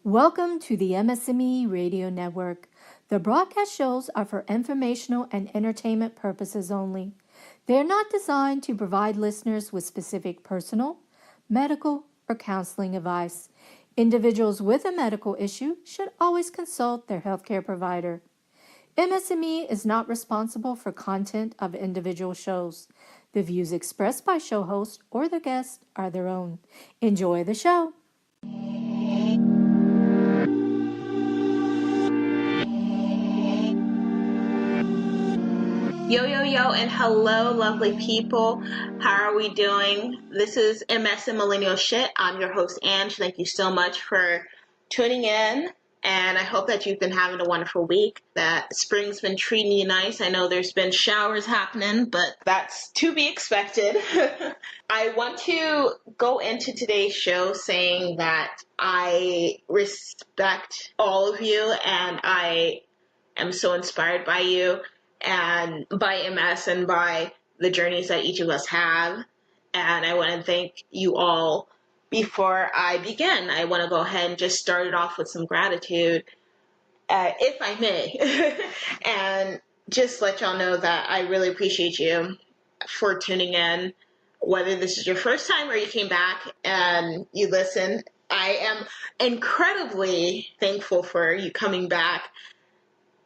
Welcome to the MS&Me Radio Network. The broadcast shows are for informational and entertainment purposes only. They are not designed to provide listeners with specific personal, medical, or counseling advice. Individuals with a medical issue should always consult their healthcare provider. MS&Me is not responsible for content of individual shows. The views expressed by show hosts or their guests are their own. Enjoy the show. Yo, and hello, lovely people. How are we doing? This is MS and Millennial Shit. I'm your host, Ange. Thank you so much for tuning in, and I hope that you've been having a wonderful week, that spring's been treating you nice. I know there's been showers happening, but that's to be expected. I want to go into today's show saying that I respect all of you, and I am so inspired by you and by MS and by the journeys that each of us have. And I want to thank you all. Before I begin, I want to go ahead and just start it off with some gratitude, if I may, and just let y'all know that I really appreciate you for tuning in. Whether this is your first time or you came back and you listened, I am incredibly thankful for you coming back.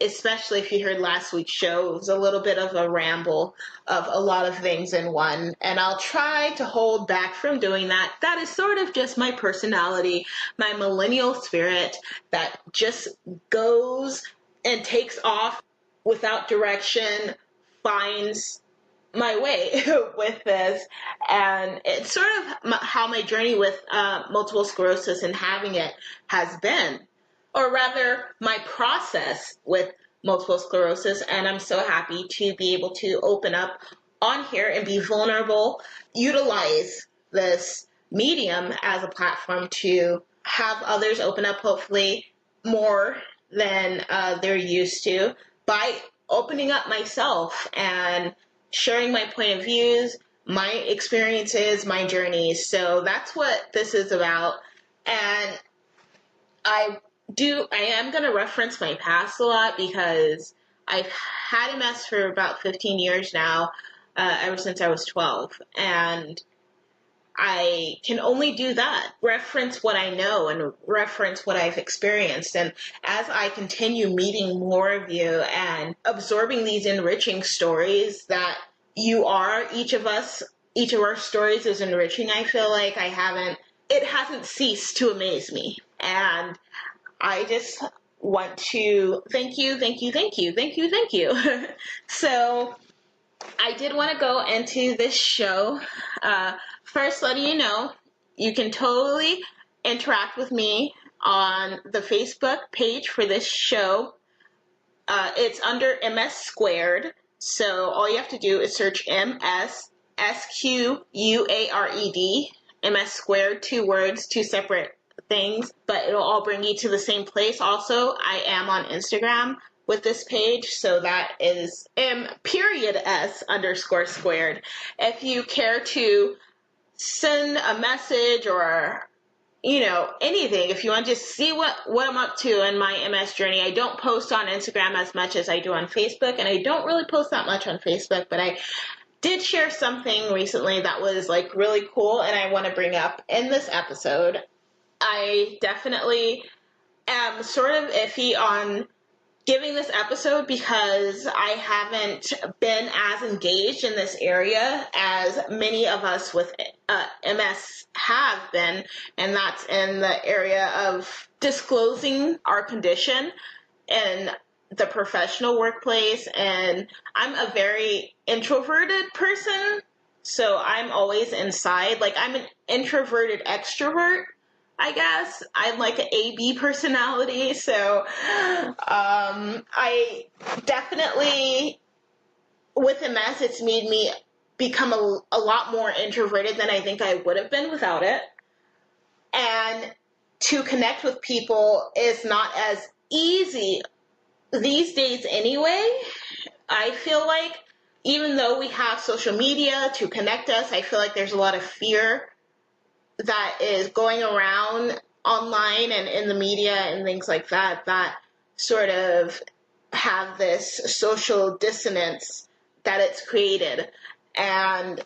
Especially if you heard last week's show, it was a little bit of a ramble of a lot of things in one. And I'll try to hold back from doing that. That is sort of just my personality, my millennial spirit that just goes and takes off without direction, finds my way with this. And it's sort of how my journey with multiple sclerosis and having it has been. Or rather, my process with multiple sclerosis, and I'm so happy to be able to open up on here and be vulnerable, utilize this medium as a platform to have others open up, hopefully more than they're used to, by opening up myself and sharing my point of views, my experiences, my journeys. So that's what this is about. And I am going to reference my past a lot because I've had MS for about 15 years now, ever since I was 12. And I can only do that, reference what I know and reference what I've experienced. And as I continue meeting more of you and absorbing these enriching stories that you are, each of our stories is enriching. I feel like it hasn't ceased to amaze me. And I just want to thank you. So I did want to go into this show. First, letting you know, you can totally interact with me on the Facebook page for this show. It's under MS Squared. So all you have to do is search MS SQUARED, MS Squared, 2 words, 2 separate things, but it'll all bring you to the same place. Also, I am on Instagram with this page, so that is M.S_squared. If you care to send a message or anything, if you want to just see what I'm up to in my MS journey. I don't post on Instagram as much as I do on Facebook, and I don't really post that much on Facebook, but I did share something recently that was really cool, and I want to bring up in this episode. I definitely am sort of iffy on giving this episode because I haven't been as engaged in this area as many of us with MS have been, and that's in the area of disclosing our condition in the professional workplace. And I'm a very introverted person, so I'm always inside. I'm an introverted extrovert, I guess. I'm like an AB personality, so I definitely, with MS, it's made me become a lot more introverted than I think I would have been without it. And to connect with people is not as easy these days anyway. I feel like even though we have social media to connect us, I feel like there's a lot of fear that is going around online and in the media and things like that that sort of have this social dissonance that it's created. And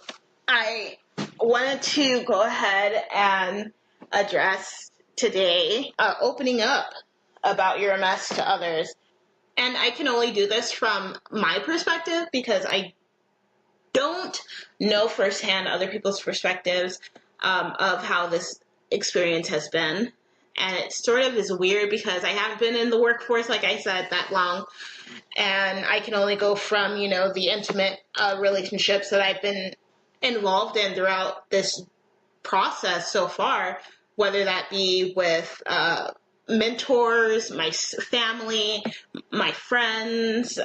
I wanted to go ahead and address today opening up about your MS to others. And I can only do this from my perspective because I don't know firsthand other people's perspectives of how this experience has been. And it sort of is weird because I haven't been in the workforce, like I said, that long. And I can only go from, the intimate relationships that I've been involved in throughout this process so far, whether that be with mentors, my family, my friends,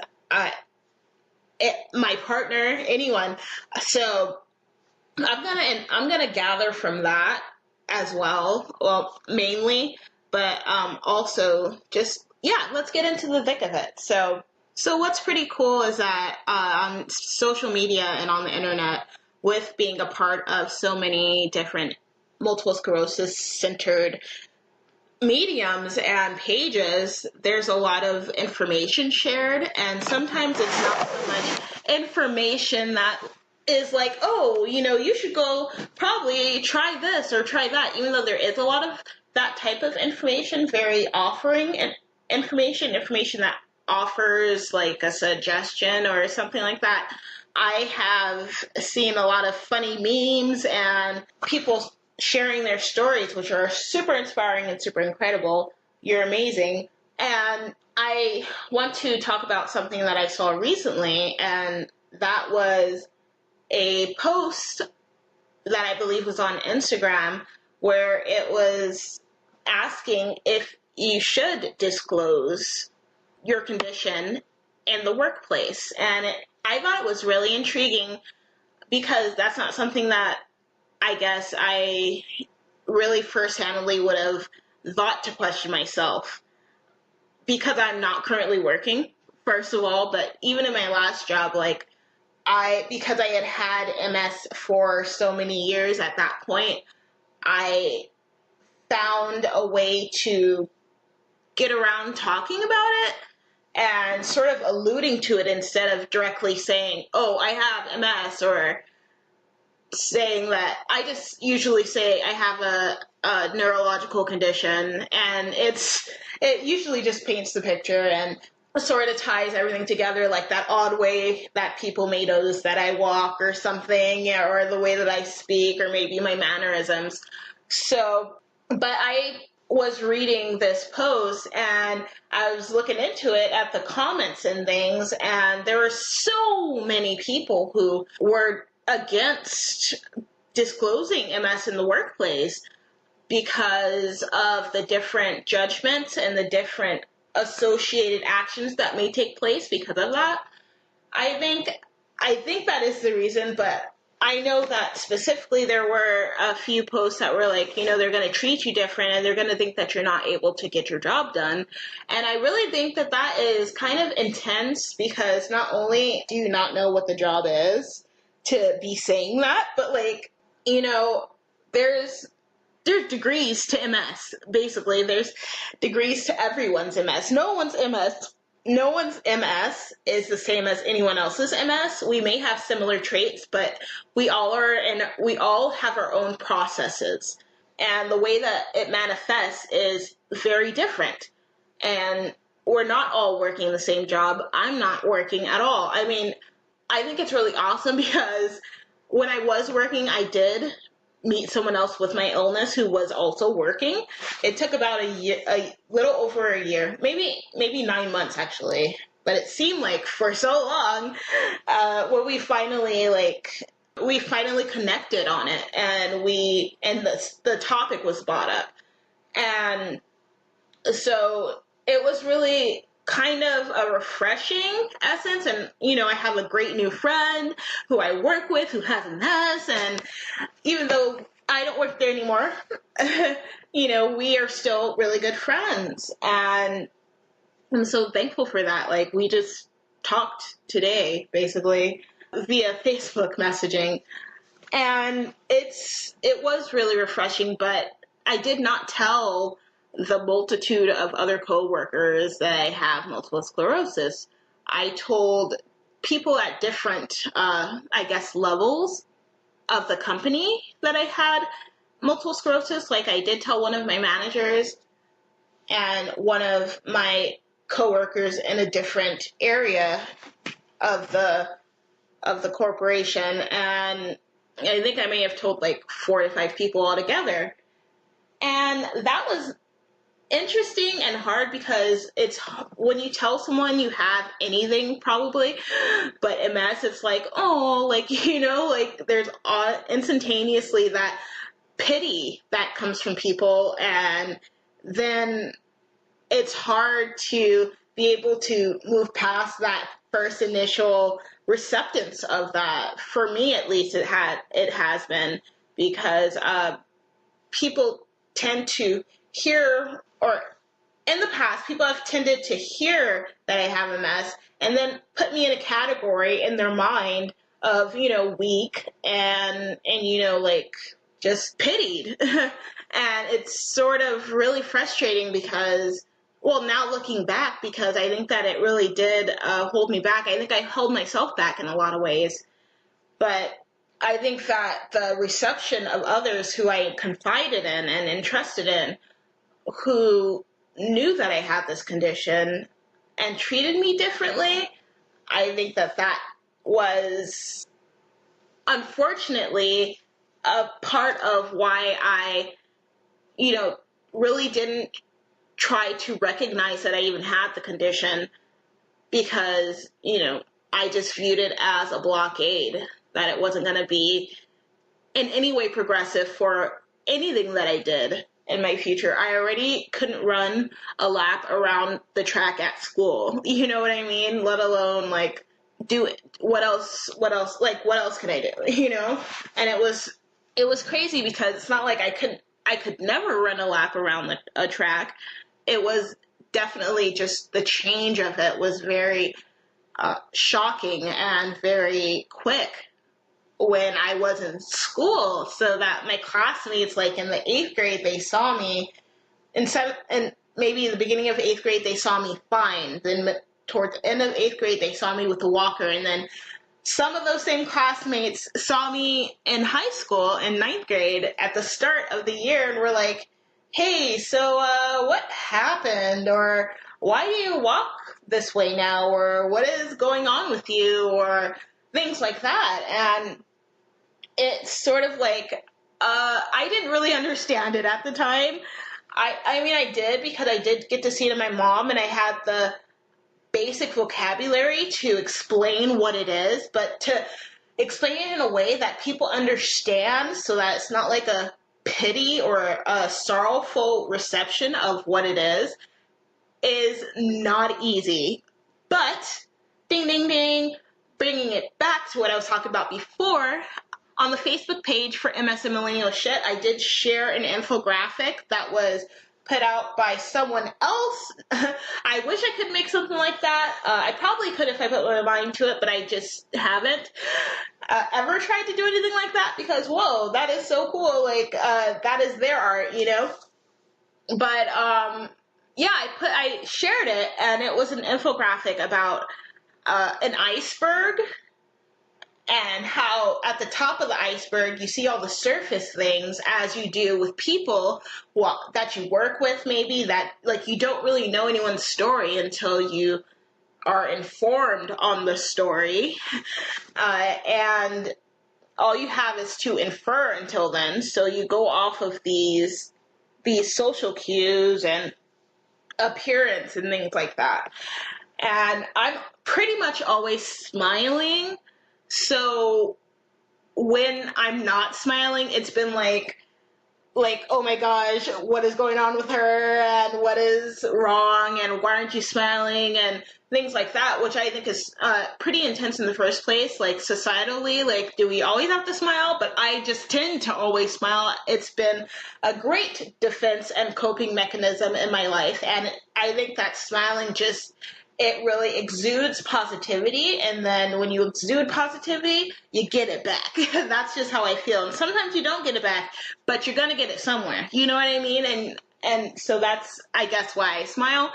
my partner, anyone. So I'm gonna gather from that as well. Well, mainly, but also just let's get into the thick of it. So what's pretty cool is that on social media and on the internet, with being a part of so many different multiple sclerosis centered mediums and pages, there's a lot of information shared, and sometimes it's not so much information that is like, oh, you should go probably try this or try that, even though there is a lot of that type of information, very offering and information that offers like a suggestion or something like that. I have seen a lot of funny memes and people sharing their stories, which are super inspiring and super incredible. You're amazing. And I want to talk about something that I saw recently, and that was a post that I believe was on Instagram where it was asking if you should disclose your condition in the workplace. And I thought it was really intriguing because that's not something that I guess I really first-handedly would have thought to question myself, because I'm not currently working, first of all. But even in my last job, because I had MS for so many years at that point, I found a way to get around talking about it and sort of alluding to it instead of directly saying, oh, I have MS, or saying that. I just usually say I have a neurological condition, and it usually just paints the picture and sort of ties everything together, like that odd way that people may notice that I walk or something, or the way that I speak, or maybe my mannerisms. So, but I was reading this post and I was looking into it at the comments and things, and there were so many people who were against disclosing MS in the workplace because of the different judgments and the different associated actions that may take place because of that. I think that is the reason, but I know that specifically there were a few posts that were like, they're going to treat you different and they're going to think that you're not able to get your job done. And I really think that that is kind of intense, because not only do you not know what the job is to be saying that, but there's degrees to MS. Basically, there's degrees to everyone's MS. No one's MS is the same as anyone else's MS. We may have similar traits, but we all are, and we all have our own processes. And the way that it manifests is very different. And we're not all working the same job. I'm not working at all. I mean, I think it's really awesome because when I was working, I did meet someone else with my illness who was also working. It took about a little over a year, maybe 9 months actually, but it seemed like for so long, when we finally connected on it, and the topic was brought up. And so it was really kind of a refreshing essence. And, I have a great new friend who I work with who has MS, and even though I don't work there anymore, we are still really good friends. And I'm so thankful for that. Like, we just talked today, basically, via Facebook messaging. And it was really refreshing, but I did not tell the multitude of other coworkers that I have multiple sclerosis. I told people at different, I guess, levels of the company that I had multiple sclerosis. Like, I did tell one of my managers and one of my coworkers in a different area of the corporation, and I think I may have told like 4 to 5 people altogether. And that was interesting and hard because it's when you tell someone you have anything probably, but MS, it's like, oh, like, like there's instantaneously that pity that comes from people, and then it's hard to be able to move past that first initial receptance of that. For me, at least, it has been, because people tend to hear, or in the past, people have tended to hear that I have MS and then put me in a category in their mind of, weak and like just pitied. And it's sort of really frustrating because, well, now looking back, because I think that it really did hold me back. I think I held myself back in a lot of ways. But I think that the reception of others who I confided in and entrusted in, who knew that I had this condition and treated me differently, I think that that was, unfortunately, a part of why I, really didn't try to recognize that I even had the condition, because, I just viewed it as a blockade, that it wasn't going to be in any way progressive for anything that I did in my future. I already couldn't run a lap around the track at school. You know what I mean? Let alone like do it. What else, like what else can I do? And it was crazy, because it's not like I could never run a lap around a track. It was definitely just the change of it was very shocking and very quick when I was in school, so that my classmates, like in the 8th grade, they saw me, and maybe in the beginning of 8th grade, they saw me fine. Then toward the end of 8th grade, they saw me with the walker. And then some of those same classmates saw me in high school in 9th grade at the start of the year and were like, hey, so what happened? Or why do you walk this way now? Or what is going on with you? Or things like that. And it's sort of like, I didn't really understand it at the time. I mean, I did, because I did get to see it in my mom, and I had the basic vocabulary to explain what it is, but to explain it in a way that people understand, so that it's not like a pity or a sorrowful reception of what it is not easy. But, ding, ding, ding, bringing it back to what I was talking about before, on the Facebook page for MS and Millennial Shit, I did share an infographic that was put out by someone else. I wish I could make something like that. I probably could if I put my mind to it, but I just haven't ever tried to do anything like that, because, whoa, that is so cool. Like, that is their art, But, yeah, I shared it, and it was an infographic about an iceberg, and how at the top of the iceberg you see all the surface things, as you do with people that you work with, maybe, that like you don't really know anyone's story until you are informed on the story, and all you have is to infer until then. So you go off of these social cues and appearance and things like that. And I'm pretty much always smiling. So when I'm not smiling, it's been like, oh my gosh, what is going on with her, and what is wrong, and why aren't you smiling, and things like that, which I think is pretty intense in the first place. Like, societally, like, do we always have to smile? But I just tend to always smile. It's been a great defense and coping mechanism in my life, and I think that smiling just it really exudes positivity, and then when you exude positivity, you get it back. That's just how I feel. And sometimes you don't get it back, but you're gonna get it somewhere. You know what I mean? And so that's, I guess, why I smile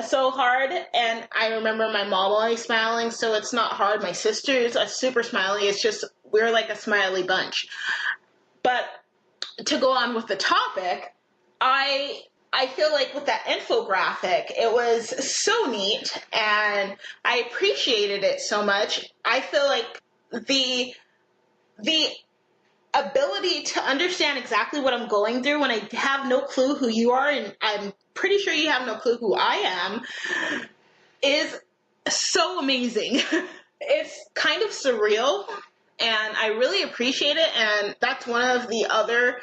so hard. And I remember my mom always smiling, so it's not hard. My sisters are super smiley. It's just we're like a smiley bunch. But to go on with the topic, I feel like with that infographic, it was so neat, and I appreciated it so much. I feel like the ability to understand exactly what I'm going through when I have no clue who you are, and I'm pretty sure you have no clue who I am, is so amazing. It's kind of surreal, and I really appreciate it, and that's one of the other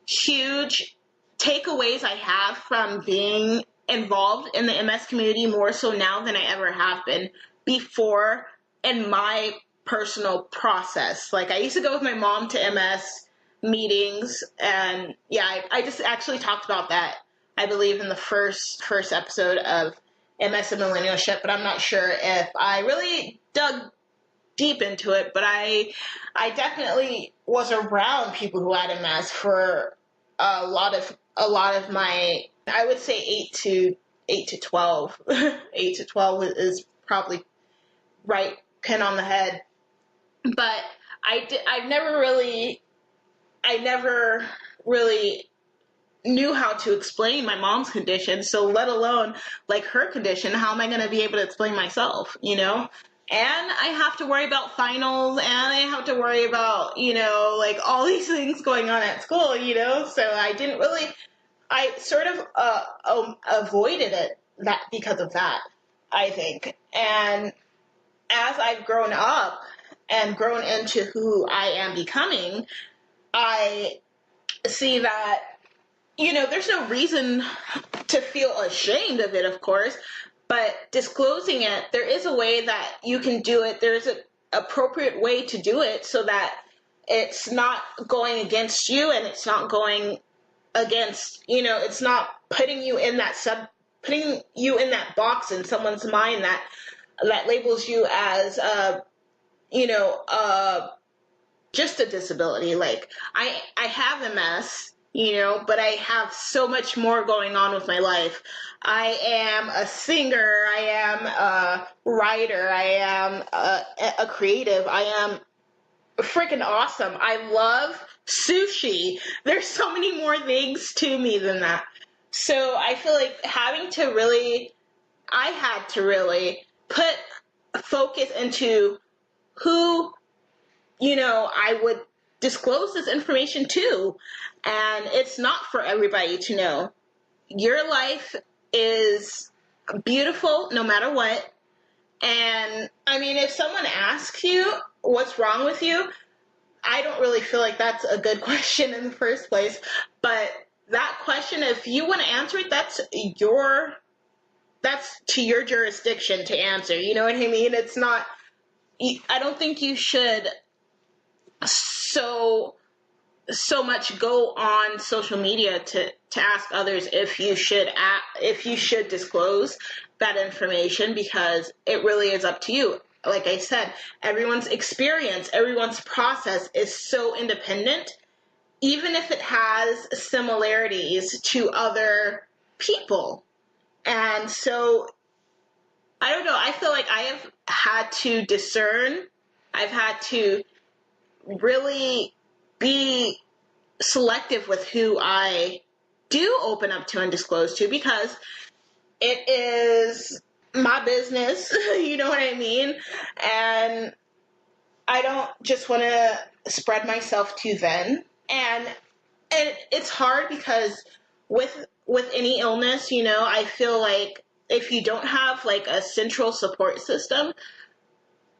huge takeaways I have from being involved in the MS community more so now than I ever have been before in my personal process. Like, I used to go with my mom to MS meetings, and yeah, I just actually talked about that, I believe, in the first episode of MS and Millennial shit, but I'm not sure if I really dug deep into it, but I definitely was around people who had MS for a lot of my, I would say 8 to 12. 8 to 12 is probably right pin on the head. But I never really knew how to explain my mom's condition, so let alone like her condition, how am I going to be able to explain myself, you know? And I have to worry about finals, and I have to worry about, you know, like all these things going on at school, you know? So I sort of avoided it that because of that, I think. And as I've grown up and grown into who I am becoming, I see that, you know, there's no reason to feel ashamed of it, of course, but disclosing it, there is a way that you can do it. There's an appropriate way to do it so that it's not going against you, and it's not going against, you know, it's not putting you in that box in someone's mind that labels you as, you know, just a disability. Like, I have MS, you know, but I have so much more going on with my life. I am a singer, I am a writer, I am a creative, I am freaking awesome. I love sushi. There's so many more things to me than that. So I feel like I had to really put focus into who, you know, I would disclose this information to. And it's not for everybody to know. Your life is beautiful no matter what. And I mean, if someone asks you what's wrong with you, I don't really feel like that's a good question in the first place. But that question, if you want to answer it, that's to your jurisdiction to answer. You know what I mean? It's not, I don't think you should so much go on social media to ask others if you should disclose that information, because it really is up to you. Like I said, everyone's experience, everyone's process is so independent, even if it has similarities to other people. And so, I don't know, I feel like I have had to discern, I've had to really be selective with who I do open up to and disclose to, because it is my business, you know what I mean? And I don't just want to spread myself too thin. And it's hard because with any illness, you know, I feel like if you don't have like a central support system,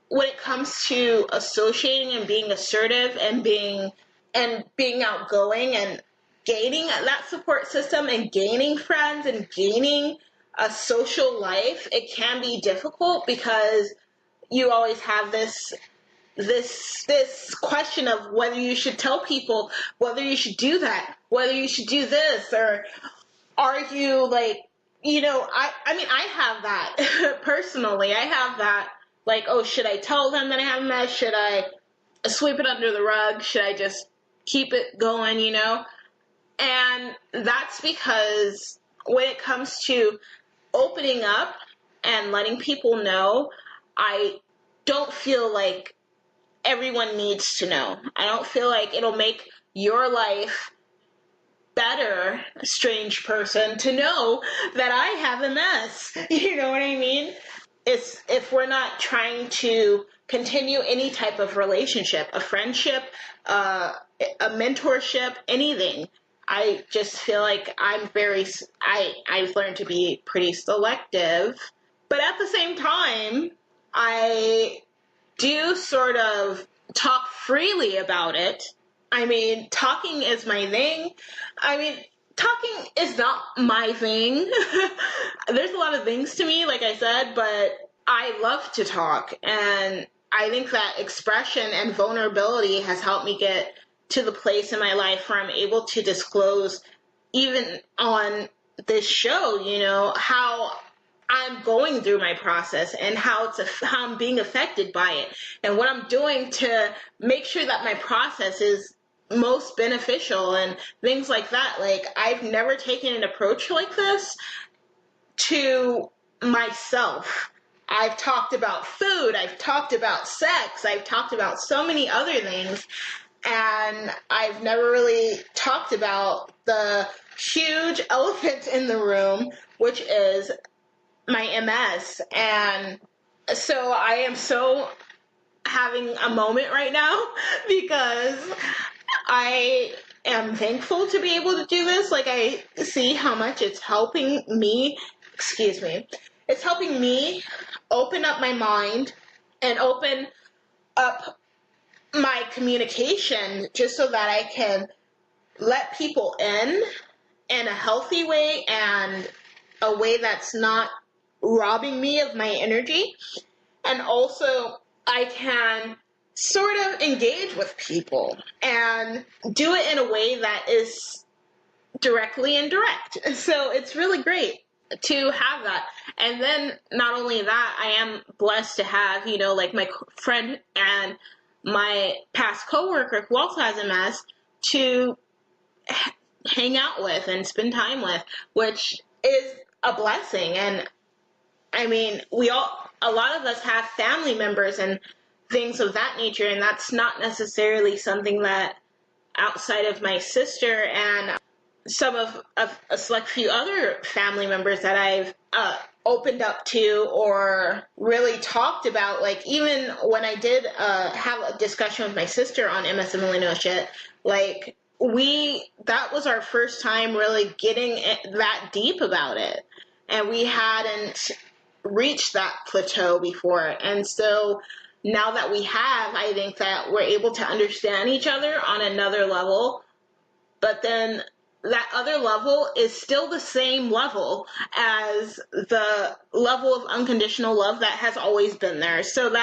when it comes to associating and being assertive and being outgoing and gaining that support system and gaining friends and gaining a social life, it can be difficult because you always have this question of whether you should tell people, whether you should do that, whether you should do this, or are you like I mean, I have that personally. I have that, like, oh, should I tell them that I have MS? Should I sweep it under the rug? Should I just keep it going, And that's because when it comes to opening up and letting people know, I don't feel like everyone needs to know. I don't feel like it'll make your life better, strange person, to know that I have MS. You know what I mean? It's if we're not trying to continue any type of relationship, a friendship, a mentorship, anything. I just feel like I've learned to be pretty selective, but at the same time, I do sort of talk freely about it. I mean, talking is my thing. I mean, talking is not my thing. There's a lot of things to me, like I said, but I love to talk. And I think that expression and vulnerability has helped me get to the place in my life where I'm able to disclose, even on this show, how I'm going through my process and how I'm being affected by it and what I'm doing to make sure that my process is most beneficial and things like that. Like, I've never taken an approach like this to myself. I've talked about food, I've talked about sex, I've talked about so many other things, and I've never really talked about the huge elephant in the room, which is my MS. And so I am so having a moment right now because I am thankful to be able to do this. Like, I see how much it's helping me, it's helping me open up my mind and open up my communication just so that I can let people in a healthy way and a way that's not robbing me of my energy. And also, I can sort of engage with people and do it in a way that is directly indirect. So it's really great to have that. And then not only that, I am blessed to have, like my friend and my past coworker who also has MS to hang out with and spend time with, which is a blessing. And I mean, a lot of us have family members and things of that nature, and that's not necessarily something that outside of my sister and some of a select few other family members that I've opened up to or really talked about. Like, even when I did have a discussion with my sister on MS and Millennial shit, like, that was our first time really getting that deep about it. And we hadn't reached that plateau before. And so now that we have, I think that we're able to understand each other on another level. But then that other level is still the same level as the level of unconditional love that has always been there. So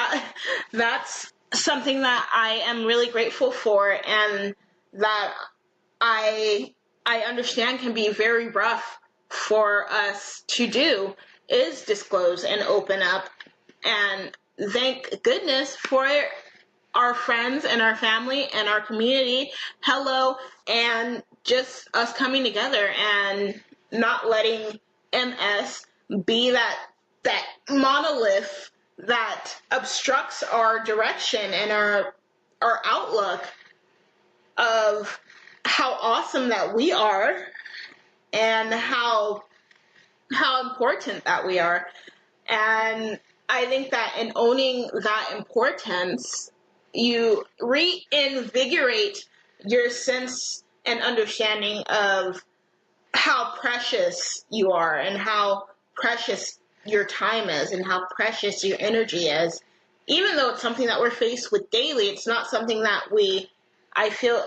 that's something that I am really grateful for, and that I understand can be very rough for us to do, is disclose and open up. And thank goodness for our friends and our family and our community, hello, and just us coming together and not letting MS be that monolith that obstructs our direction and our outlook of how awesome that we are and how important that we are. And I think that in owning that importance, you reinvigorate your sense and understanding of how precious you are and how precious your time is and how precious your energy is. Even though it's something that we're faced with daily, it's not something that I feel,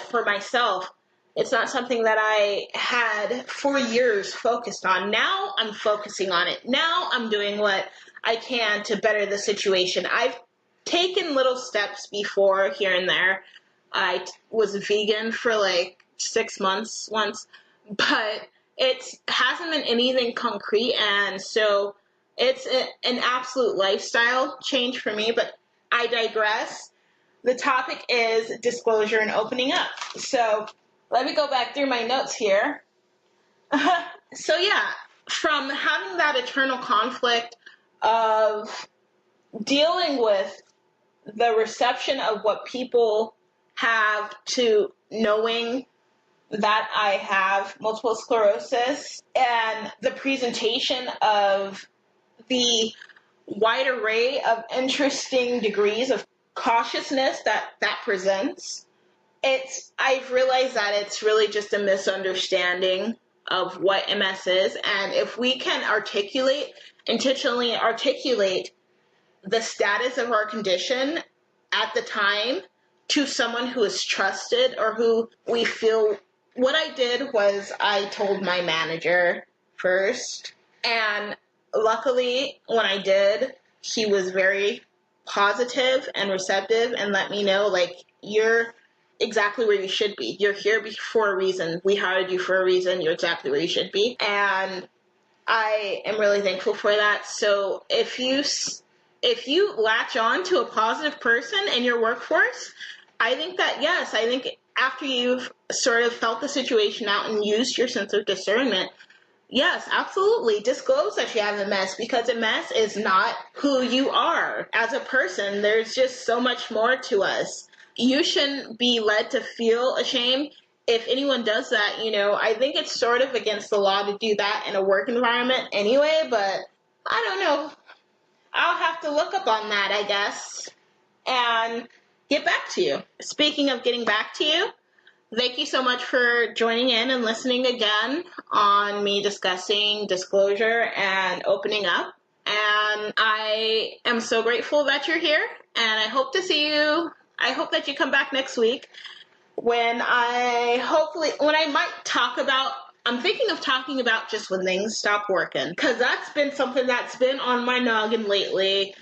for myself, it's not something that I had for years focused on. Now I'm focusing on it. Now I'm doing what I can to better the situation. I've taken little steps before here and there. I was vegan for like 6 months once, but it hasn't been anything concrete, and so it's an absolute lifestyle change for me, but I digress. The topic is disclosure and opening up. So let me go back through my notes here. So yeah, from having that eternal conflict of dealing with the reception of what people have to knowing that I have multiple sclerosis and the presentation of the wide array of interesting degrees of cautiousness that presents, I've realized that it's really just a misunderstanding of what MS is. And if we can intentionally articulate the status of our condition at the time to someone who is trusted or who we feel, what I did was I told my manager first, and luckily when I did, he was very positive and receptive and let me know, like, you're exactly where you should be. You're here for a reason. We hired you for a reason. You're exactly where you should be. And I am really thankful for that. So if you latch on to a positive person in your workforce, I think that, yes, I think after you've sort of felt the situation out and used your sense of discernment, yes, absolutely, disclose that you have MS, because MS is not who you are as a person. There's just so much more to us. You shouldn't be led to feel ashamed. If anyone does that, I think it's sort of against the law to do that in a work environment anyway, but I don't know. I'll have to look up on that, I guess, and get back to you. Speaking of getting back to you, thank you so much for joining in and listening again on me discussing disclosure and opening up. And I am so grateful that you're here, and I hope to see you. I hope that you come back next week when I'm thinking of talking about just when things stop working, because that's been something that's been on my noggin lately,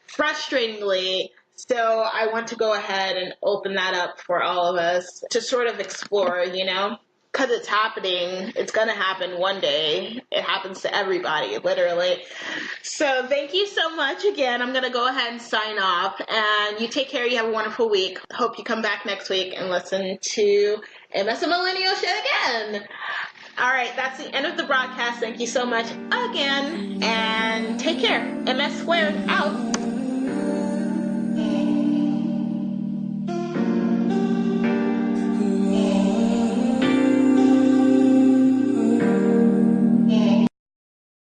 frustratingly. So I want to go ahead and open that up for all of us to sort of explore, because it's happening. It's going to happen one day. It happens to everybody, literally. So thank you so much again. I'm going to go ahead and sign off, and you take care. You have a wonderful week. Hope you come back next week and listen to MS and Millennial shit again. All right, that's the end of the broadcast. Thank you so much again, and take care. MS squared out.